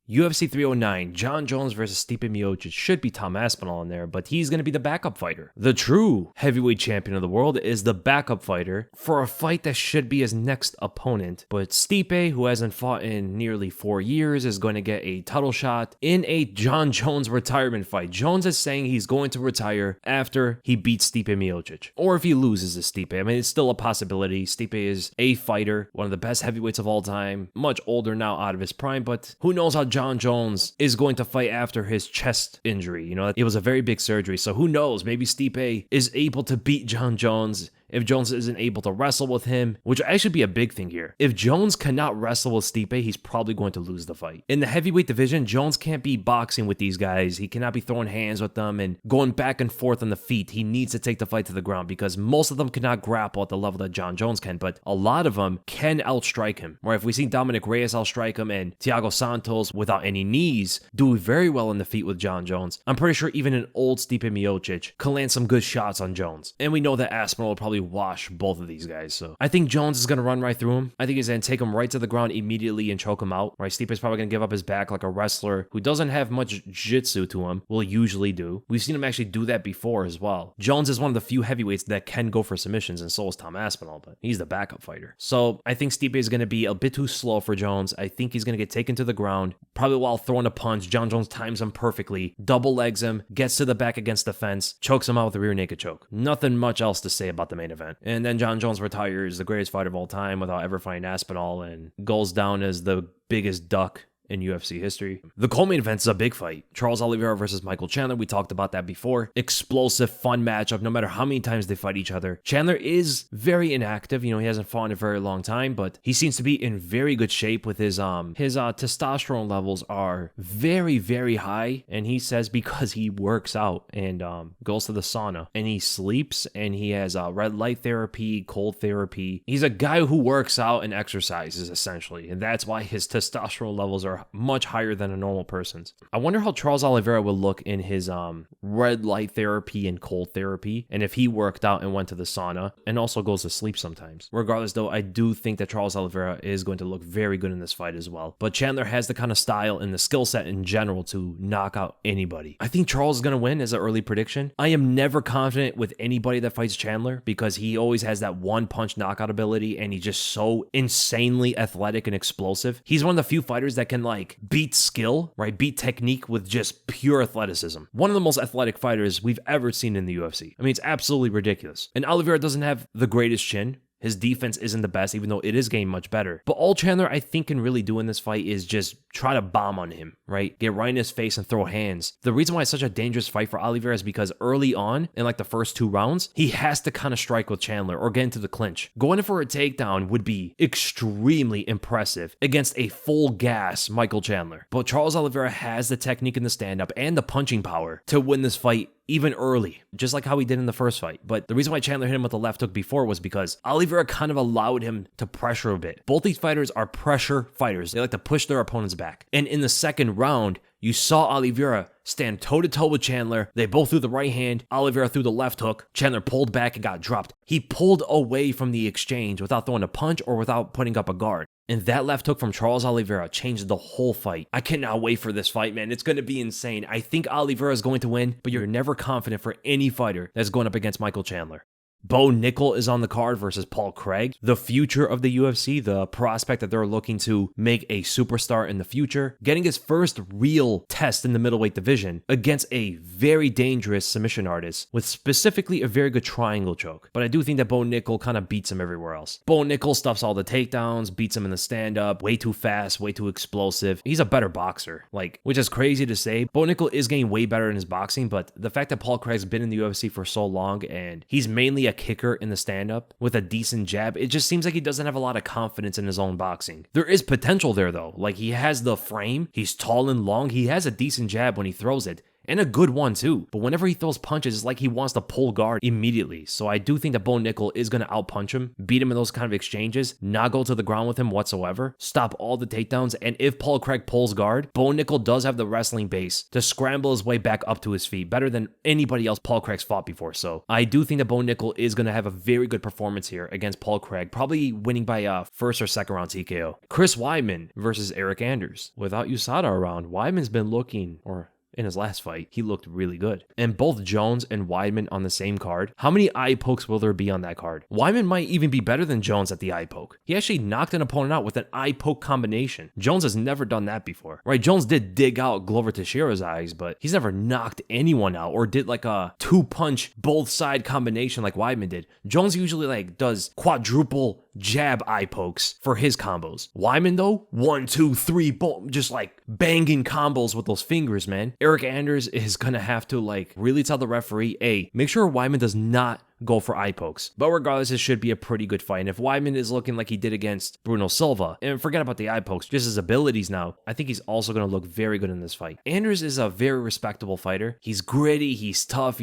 UFC 309, Jon Jones versus Stipe Miocic. Should be Tom Aspinall in there, but he's going to be the backup fighter. The true heavyweight champion of the world is the backup fighter for a fight that should be his next opponent. But Stipe, who hasn't fought in nearly 4 years, is going to get a title shot in a Jon Jones retirement fight. Jones is saying he's going to retire after he beats Stipe Miocic, or if he loses to Stipe. I mean, it's still a possibility. Stipe is a fighter, one of the best heavyweights of all time, much older now, out of his prime, but who knows how Jon Jones is going to fight after his chest injury. You know, it was a very big surgery, so who knows? Maybe Stipe is able to beat Jon Jones if Jones isn't able to wrestle with him, which would actually be a big thing here. If Jones cannot wrestle with Stipe, he's probably going to lose the fight. In the heavyweight division, Jones can't be boxing with these guys. He cannot be throwing hands with them and going back and forth on the feet. He needs to take the fight to the ground because most of them cannot grapple at the level that Jon Jones can, but a lot of them can outstrike him. Or if we see Dominic Reyes outstrike him and Thiago Santos without any knees do very well in the feet with Jon Jones, I'm pretty sure even an old Stipe Miocic can land some good shots on Jones. And we know that Aspinall will probably wash both of these guys. So I think Jones is going to run right through him. I think he's going to take him right to the ground immediately and choke him out. Right? Stipe's probably going to give up his back like a wrestler who doesn't have much jiu-jitsu to him will usually do. We've seen him actually do that before as well. Jones is one of the few heavyweights that can go for submissions, and so is Tom Aspinall, but he's the backup fighter. So I think Stipe is going to be a bit too slow for Jones. I think he's going to get taken to the ground, probably while throwing a punch. Jon Jones times him perfectly, double legs him, gets to the back against the fence, chokes him out with a rear naked choke. Nothing much else to say about the main event. And then Jon Jones retires, the greatest fighter of all time, without ever fighting Aspinall, and goes down as the biggest duck in UFC history. The co-main event is a big fight. Charles Oliveira versus Michael Chandler. We talked about that before. Explosive, fun matchup, no matter how many times they fight each other. Chandler is very inactive. You know, he hasn't fought in a very long time, but he seems to be in very good shape with his testosterone levels are very, very high. And he says because he works out and goes to the sauna and he sleeps and he has red light therapy, cold therapy. He's a guy who works out and exercises essentially. And that's why his testosterone levels are much higher than a normal person's. I wonder how Charles Oliveira will look in his red light therapy and cold therapy, and if he worked out and went to the sauna and also goes to sleep sometimes. Regardless though, I do think that Charles Oliveira is going to look very good in this fight as well. But Chandler has the kind of style and the skill set in general to knock out anybody. I think Charles is going to win as an early prediction. I am never confident with anybody that fights Chandler because he always has that one punch knockout ability and he's just so insanely athletic and explosive. He's one of the few fighters that can like beat skill, right? Beat technique with just pure athleticism. One of the most athletic fighters we've ever seen in the UFC. I mean, it's absolutely ridiculous. And Oliveira doesn't have the greatest chin. His defense isn't the best, even though it is getting much better. But all Chandler, I think, can really do in this fight is just try to bomb on him, right? Get right in his face and throw hands. The reason why it's such a dangerous fight for Oliveira is because early on, in like the first 2 rounds, he has to kind of strike with Chandler or get into the clinch. Going in for a takedown would be extremely impressive against a full gas Michael Chandler. But Charles Oliveira has the technique in the stand-up and the punching power to win this fight even early, just like how he did in the first fight. But the reason why Chandler hit him with the left hook before was because Oliveira kind of allowed him to pressure a bit. Both these fighters are pressure fighters. They like to push their opponents back. And in the second round, you saw Oliveira stand toe-to-toe with Chandler. They both threw the right hand. Oliveira threw the left hook. Chandler pulled back and got dropped. He pulled away from the exchange without throwing a punch or without putting up a guard. And that left hook from Charles Oliveira changed the whole fight. I cannot wait for this fight, man. It's going to be insane. I think Oliveira is going to win, but you're never confident for any fighter that's going up against Michael Chandler. Bo Nickal is on the card versus Paul Craig. The future of the UFC, the prospect that they're looking to make a superstar in the future, getting his first real test in the middleweight division against a very dangerous submission artist with specifically a very good triangle choke. But I do think that Bo Nickal kind of beats him everywhere else. Bo Nickal stuffs all the takedowns, beats him in the stand-up, way too fast, way too explosive. He's a better boxer, which is crazy to say. Bo Nickal is getting way better in his boxing, but the fact that Paul Craig's been in the UFC for so long and he's mainly a kicker in the stand-up with a decent jab, it just seems like he doesn't have a lot of confidence in his own boxing. There is potential there though. Like he has the frame, he's tall and long, he has a decent jab when he throws it, and a good one too. But whenever he throws punches, it's like he wants to pull guard immediately. So I do think that Bo Nickal is going to outpunch him, beat him in those kind of exchanges, not go to the ground with him whatsoever, stop all the takedowns, and if Paul Craig pulls guard, Bo Nickal does have the wrestling base to scramble his way back up to his feet better than anybody else Paul Craig's fought before. So I do think that Bo Nickal is going to have a very good performance here against Paul Craig, probably winning by first or second round TKO. Chris Weidman versus Eryk Anders. Without USADA around, Weidman's been looking, or in his last fight, he looked really good. And both Jones and Weidman on the same card. How many eye pokes will there be on that card? Weidman might even be better than Jones at the eye poke. He actually knocked an opponent out with an eye poke combination. Jones has never done that before. Right, Jones did dig out Glover Teixeira's eyes, but he's never knocked anyone out or did like a 2-punch both side combination like Weidman did. Jones usually like does quadruple jab eye pokes for his combos. Weidman though, 1, 2, 3, boom, just like banging combos with those fingers, man. Eryk Anders is gonna have to like really tell the referee, hey, make sure Weidman does not go for eye pokes. But regardless, it should be a pretty good fight. And if Weidman is looking like he did against Bruno Silva, and forget about the eye pokes, just his abilities now, I think he's also going to look very good in this fight. Anders is a very respectable fighter. He's gritty, he's tough,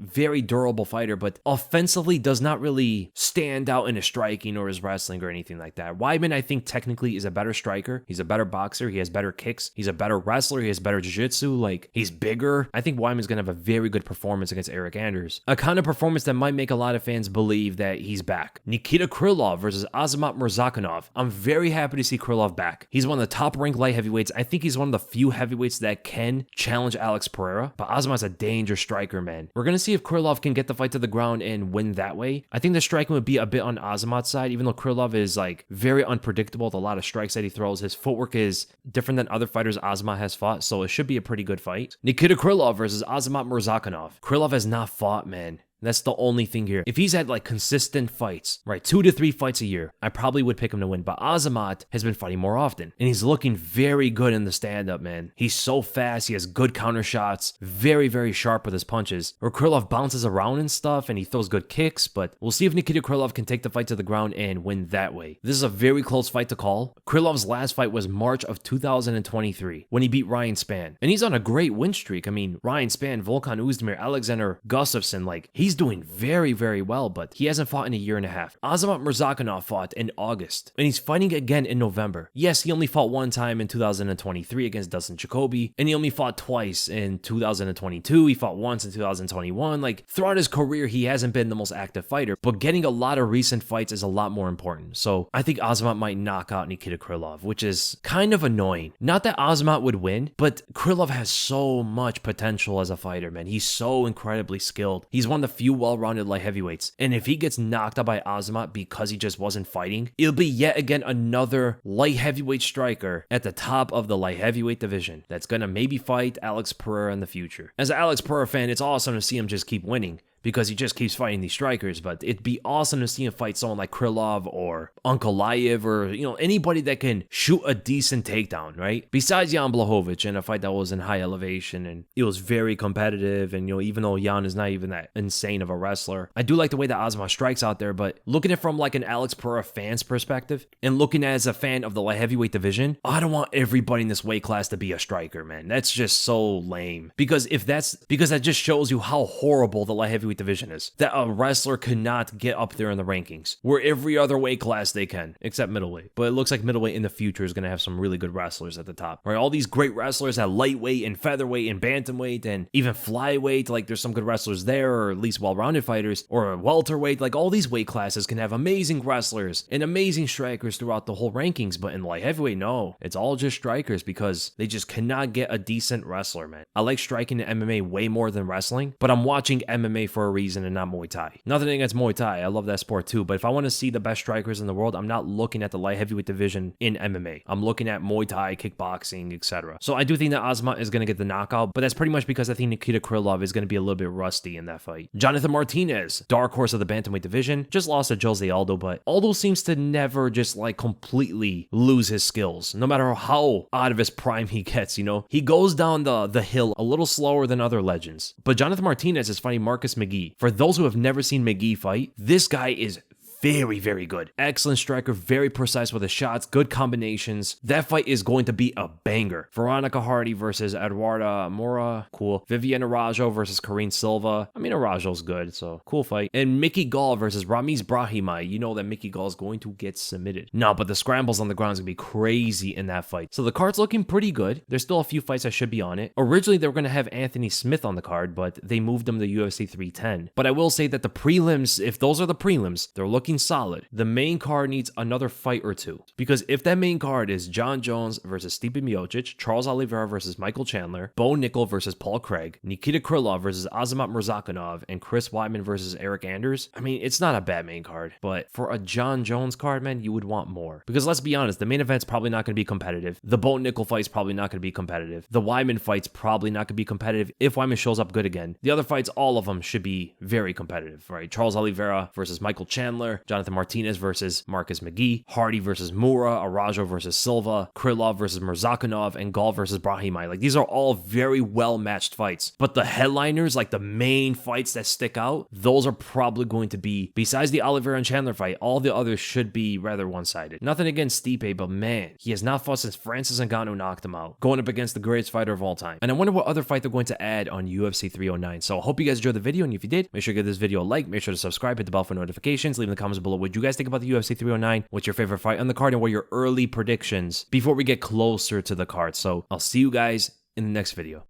very durable fighter, but offensively does not really stand out in his striking or his wrestling or anything like that. Weidman, I think, technically is a better striker. He's a better boxer. He has better kicks. He's a better wrestler. He has better jiu-jitsu. Like, he's bigger. I think Weidman's going to have a very good performance against Eryk Anders. A kind of performance that might make a lot of fans believe that he's back. Nikita Krylov versus Azamat Murzakanov. I'm very happy to see Krylov back. He's one of the top-ranked light heavyweights. I think he's one of the few heavyweights that can challenge Alex Pereira, but Azamat's a dangerous striker, man. We're going to see if Krylov can get the fight to the ground and win that way. I think the striking would be a bit on Azamat's side, even though Krylov is like very unpredictable with a lot of strikes that he throws. His footwork is different than other fighters Azamat has fought, so it should be a pretty good fight. Nikita Krylov versus Azamat Murzakanov. Krylov has not fought, man. That's the only thing here. If he's had like consistent fights, right, 2 to 3 fights a year, I probably would pick him to win. But Azamat has been fighting more often, and he's looking very good in the stand-up, man. He's so fast. He has good counter shots, very, very sharp with his punches. Or Krylov bounces around and stuff, and he throws good kicks, but we'll see if Nikita Krylov can take the fight to the ground and win that way. This is a very close fight to call. Krylov's last fight was March of 2023 when he beat Ryan Spann, and he's on a great win streak. I mean, Ryan Spann, Volkan Oezdemir, Alexander Gustafsson, like, he's doing very, very well, but he hasn't fought in a year and a half. Azamat Murzakanov fought in August, and he's fighting again in November. Yes, he only fought one time in 2023 against Dustin Jacoby, and he only fought twice in 2022. He fought once in 2021. Like, throughout his career, he hasn't been the most active fighter, but getting a lot of recent fights is a lot more important. So I think Azamat might knock out Nikita Krylov, which is kind of annoying. Not that Azamat would win, but Krylov has so much potential as a fighter, man. He's so incredibly skilled. He's one of the few well-rounded light heavyweights, and if he gets knocked out by Azamat because he just wasn't fighting, it'll be yet again another light heavyweight striker at the top of the light heavyweight division that's gonna maybe fight Alex Pereira in the future. As an Alex Pereira fan, it's awesome to see him just keep winning, because he just keeps fighting these strikers, but it'd be awesome to see him fight someone like Krylov or Ankalaev or, anybody that can shoot a decent takedown, right? Besides Jan Blachowicz in a fight that was in high elevation and it was very competitive, and, even though Jan is not even that insane of a wrestler, I do like the way that Azamat strikes out there, but looking at it from like an Alex Pereira fan's perspective and looking as a fan of the light heavyweight division, I don't want everybody in this weight class to be a striker, man. That's just so lame, because that just shows you how horrible the light heavyweight division is, that a wrestler could not get up there in the rankings, where every other weight class they can, except middleweight. But it looks like middleweight in the future is going to have some really good wrestlers at the top, right? All these great wrestlers at lightweight and featherweight and bantamweight and even flyweight, like there's some good wrestlers there, or at least well-rounded fighters, or welterweight. Like all these weight classes can have amazing wrestlers and amazing strikers throughout the whole rankings, but in light heavyweight, no, it's all just strikers, because they just cannot get a decent wrestler, man. I like striking in MMA way more than wrestling, but I'm watching MMA for a reason and not Muay Thai. Nothing against Muay Thai, I love that sport too, but if I want to see the best strikers in the world, I'm not looking at the light heavyweight division in MMA. I'm looking at Muay Thai, kickboxing, etc. So I do think that Azamat is going to get the knockout, but that's pretty much because I think Nikita Krylov is going to be a little bit rusty in that fight. Jonathan Martinez, dark horse of the bantamweight division, just lost to Jose Aldo, but Aldo seems to never just like completely lose his skills, no matter how out of his prime he gets, He goes down the hill a little slower than other legends. But Jonathan Martinez is fighting Marcus McGhee. For those who have never seen McGhee fight, this guy is very, very good. Excellent striker, very precise with his shots, good combinations. That fight is going to be a banger. Veronica Hardy versus Eduarda Mora, cool. Viviane Araújo versus Karine Silva. I mean, Araujo's good, so cool fight. And Mickey Gall versus Ramiz Brahimaj. You know that Mickey Gall is going to get submitted. No, but the scrambles on the ground is going to be crazy in that fight. So the card's looking pretty good. There's still a few fights that should be on it. Originally, they were going to have Anthony Smith on the card, but they moved him to UFC 310. But I will say that the prelims, if those are the prelims, they're looking solid. The main card needs another fight or two. Because if that main card is Jon Jones versus Stipe Miocic, Charles Oliveira versus Michael Chandler, Bo Nickal versus Paul Craig, Nikita Krylov versus Azamat Murzakanov, and Chris Weidman versus Eryk Anders, I mean, it's not a bad main card. But for a Jon Jones card, man, you would want more. Because let's be honest, the main event's probably not going to be competitive. The Bo Nickal fight's probably not going to be competitive. The Weidman fight's probably not going to be competitive if Weidman shows up good again. The other fights, all of them should be very competitive, right? Charles Oliveira versus Michael Chandler, Jonathan Martinez versus Marcus McGhee, Hardy versus Mura, Araujo versus Silva, Krylov versus Murzakanov, and Gall versus Brahimaj. Like, these are all very well-matched fights. But the headliners, like the main fights that stick out, those are probably going to be, besides the Oliveira and Chandler fight, all the others should be rather one-sided. Nothing against Stipe, but man, he has not fought since Francis Ngannou knocked him out, going up against the greatest fighter of all time. And I wonder what other fight they're going to add on UFC 309. So I hope you guys enjoyed the video, and if you did, make sure to give this video a like, make sure to subscribe, hit the bell for notifications, leave in the comments below what you guys think about the UFC 309, what's your favorite fight on the card, and what are your early predictions before we get closer to the card. So I'll see you guys in the next video.